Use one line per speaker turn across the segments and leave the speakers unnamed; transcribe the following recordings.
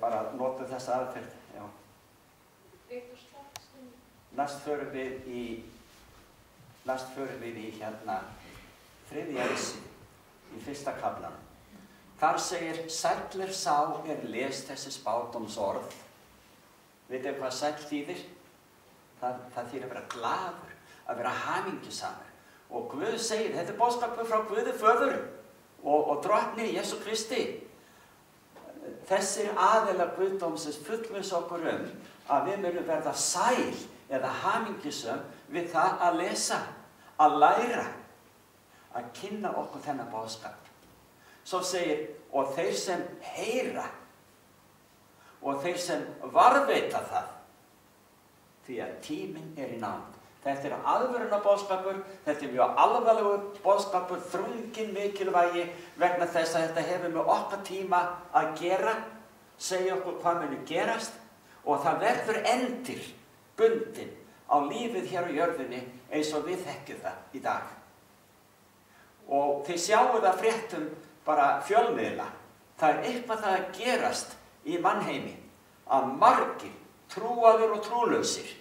bara notum þessa aðferð. Já. Næst förum við í hérna þriðja vissi í fyrsta kaflanum. Þar segir, sæll sá les þessi spádómsorð. Vitið hvað sæll þýðir? Það þýðir að vera glaður, að vera hamingjusamur. Og Guð segir, þetta boðskapur frá Guði föður og drottni Jesú Kristi. Þessir aðilar Guðdómsins fullviss okkur að við munum verða sæl eða hamingjusöm við það að lesa, að læra, að kynna okkur þennan boðskap. Svo segir, og þeir sem heyra og þeir sem varðveita það, því að tíminn í nánd. Þetta alvöruna boðskapur, þetta mjög alvarlegur boðskapur, þrunginn mikilvægi vegna þess að þetta hefur með okkar tíma að gera, segja okkur hvað muni gerast og það verður endir bundinn á lífið hér á jörðinni eins og við þekkjum það í dag. Og þið sjáu það fréttum bara fjölmiðla. Það eitthvað það að gerast í mannheimi að margir trúaðir og trúlausir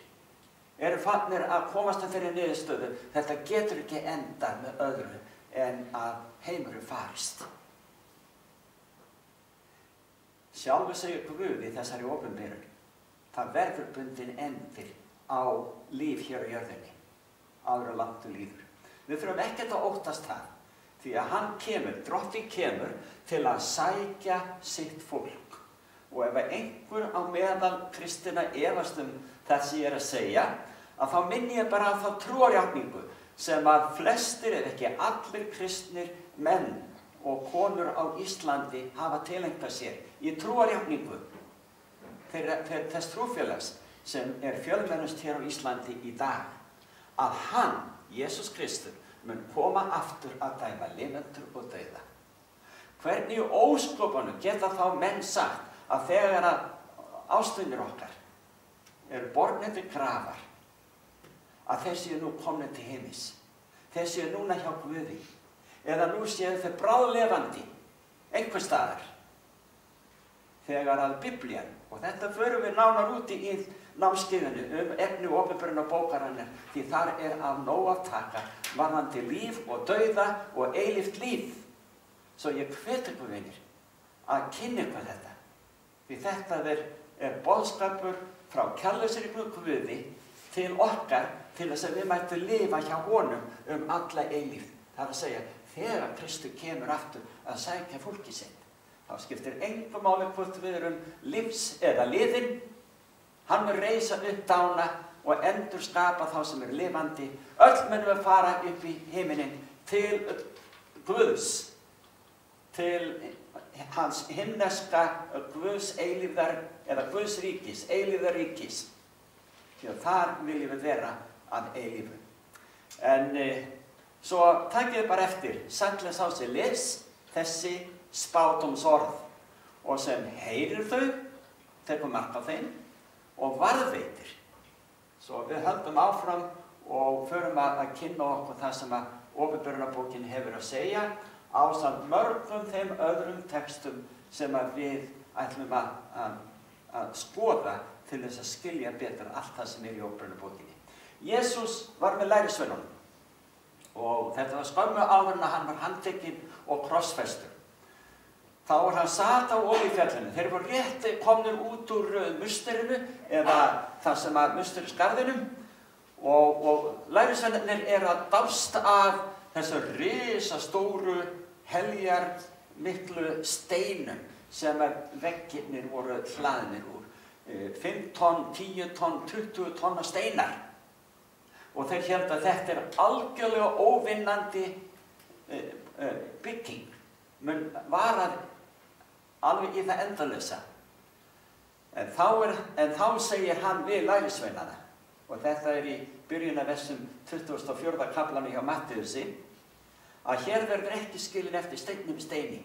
eru farnir að komast að þeirri niðurstöðu. Þetta getur ekki endað með öðru en að heimurinn farist. Sjálfur segir Guð í þessari opinberun. Það verður bundinn endir á líf hér á jörðinni. Áður og langt líður. Við þurfum ekkert að óttast það. Því að hann kemur, drottinn kemur til að sækja sitt fólk. Og ef einhver á meðal kristina efast það sem ég að segja, að þá minni ég bara á þá trúarjátningu sem að flestir, ef ekki allir kristnir menn og konur á Íslandi hafa tileinkað sér í trúarjátningu þess trúfélags sem fjölmennust hér á Íslandi í dag. Að hann, Jesús Kristur, mun koma aftur að dæma limendur og dauða. Hvernig í óskopunum geta þá menn sagt að þegar að ástvinir okkar eru bornir til grafar, að þeir séu nú komnir til heimis, þeir séu núna hjá Guði, eða nú séu þeir bráðlefandi einhver staðar. Þegar að Biblían, og þetta förum við nánar út í námskeiðinu efni og opinberun á bókarinnar, því þar af nóg að taka varðandi líf og dauða og eilíft líf. Svo ég hvet ykkur vinir að kynna ykkur þetta. Því þetta boðskapur frá kærleysri Guði til okkar til þess að við mættum lifa hjá honum alla eilífð. Það að segja, þegar Kristur kemur aftur að sækja fólki sitt, þá skiptir engu máli hvort við erum lífs eða liðin. Hann mun reisa upp dána og endurskapa þá sem lifandi. Öll munum við fara upp í himininn til Guðs, til hans himneska Guðs eilífðar, eða Guðs ríkis, eilífðar ríkis. Því að þar viljum við vera að eilífu. En svo takið bara eftir, sæll sá sem les þessi spádómsorð og sem heyrir þau, tekur mark á þeim og varðveitir. Svo við höldum áfram og förum að kynna okkur það sem að opinberunarbókin hefur að segja ásamt mörgum þeim öðrum textum sem að við ætlum að skoða til þess að skilja betur allt það sem í opinberunarbókinni. Jesús var með lærisveinunum og þetta var skömmu áður en að hann var handtekinn og krossfestur. Þá var hann sat á Olífjallinu. Þeir voru rétt komnir út úr musterinu eða það sem að musterisgarðinum og lærisveinarnir að dást af þessu risastóru heljar miklu steinum sem veggirnir voru hlaðnir úr. 5 tonn, 10 tonn, 20 tonna steinar. Og þeir héldu að þetta algjörlega óvinnandi bygging. Mun varað alveg í það endalausa. En þá segir hann við lærisveinana, og þetta í byrjun af þessum 24. kaflanum hjá Mattheusi, að hér verður ekki skilin eftir steinni við steini.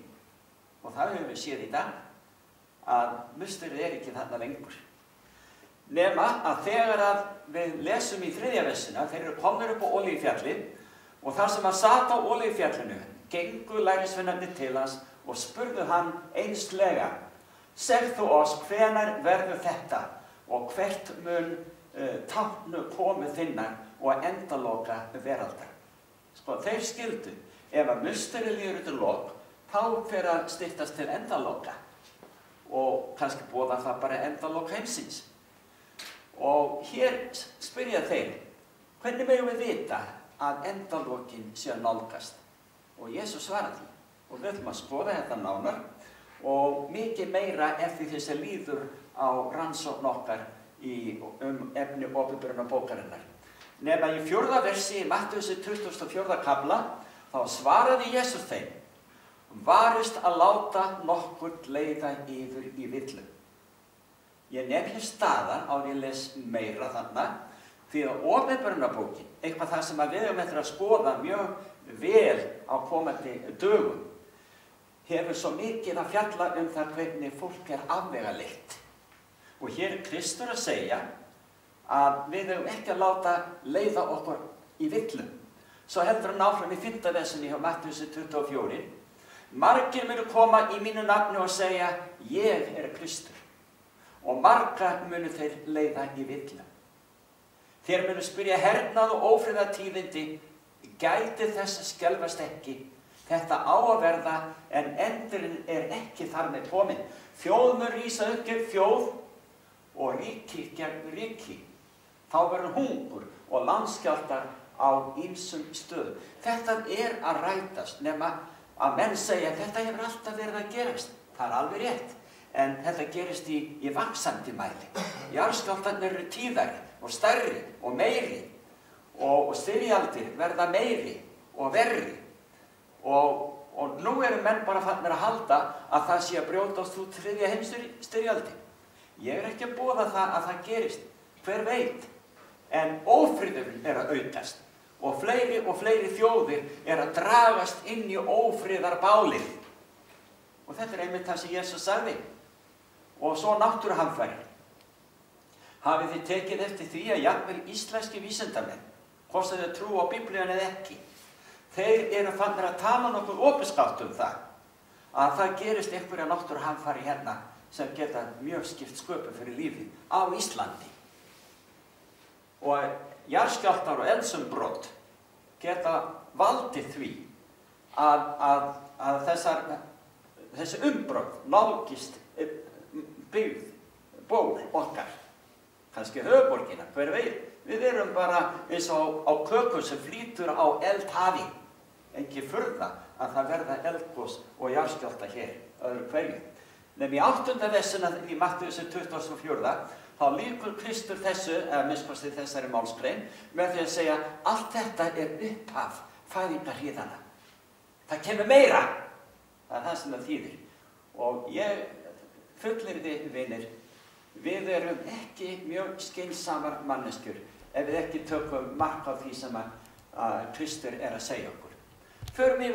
Og það höfum við séð í dag, að musterið ekki þarna lengur. Nema að þegar að við lesum í 3. versina, þeir eru komnir upp á Olífjalli, og þar sem hann sat á Olífjallinu, gengu lærisveinarnir til hans og spurðu hann einslega, Segð þú oss, hvenær verður þetta og hvert mun tákn komu þinnar og endaloka veraldar. Sko, þeir skildu, ef að musteri líður til lok, þá fer að styttast til endaloka og kannski boða það bara endalok heimsins. Og hér spyrja þeir, hvernig megum við vita að endalokin sé að nálgast? Og Jesús svaraði því, og við ætlum að skoða þetta nánar og mikið meira eftir þess að líður á rannsókn okkar efni Åpenbarunarbókarinnar. Nema í 4. versi í Mattheusi 24. kafla, þá svaraði Jesús þeim, varist að láta nokkurn leiða yfir í villu. Ég nefn hér staðan á ég les meira þarna, því að Åpenbarunarbókin, eitthvað það sem við höfum eftir að skoða mjög vel á komandi dögum, hefur svo mikið að fjalla það hvernig fólk afvegaleitt. Og hér Kristur að segja að við höfum ekki að láta leiða okkur í villu. Svo heldur hann áfram í 5. versinni hjá Mattheusi 24. Margir munu koma í mínu nafni og segja, ég Kristur. Og marga munu þeir leiða í villu. Þeir munu spyrja hernað og ófriðartíðindi, gæti þess að skelfast ekki. Þetta á að verða, en endurinn ekki þar með komin. Þjóð mun rísa upp gegn þjóð og ríki gegn ríki. Þá verður hungur og landskjálftar á ýmsum stöðum. Þetta að rætast, nema að menn segja að þetta hefur alltaf verið að gerast. Það alveg rétt, en þetta gerist í vaxandi mæli. Jarðskjálftarnir eru tíðari og stærri og meiri og styrjaldir verða meiri og verri. Og nú eru menn bara farnir að halda að það sé að brjótast út 3. heimsstyrjaldi. Ég ekki að boða það að það gerist, hver veit. En ófriðurinn að aukast og fleiri þjóðir að dragast inn í ófriðarbálið. Og þetta einmitt það sem Jesús sagði. Og svo náttúruhamfarir. Hafið þið tekið eftir því að jafnvel íslenski vísindamenn, hvort sem þau trúa á Biblíuna eða ekki, þeir farnir að tala nokkuð opinskátt það, að það gerist einhverja náttúruhamfari hérna sem geta mjög skipt sköpum fyrir lífið á Íslandi. Og jarðskjálftar og eldsumbrot geta valdið því að þessi umbrot nálgist byggð, ból okkar, kannski höfuðborgina, hver veit. Við erum bara eins og á köku sem flýtur á eldhafi. Ekki furða að það verða eldgos og jarðskjálfta hér öðru hverju. Nefnir í 8. versinna í Mattheusi 24. þá lýkur Kristur þessu, eða minnst þessari málsgrein, með því að segja allt þetta upphaf fæðingarhríðanna. Það kemur meira. Það það sem það þýðir. Og ég fullyrði, vinir, við erum ekki mjög skynsamar manneskjur ef við ekki tökum mark á því sem að Kristur að segja okkur. Förum yfir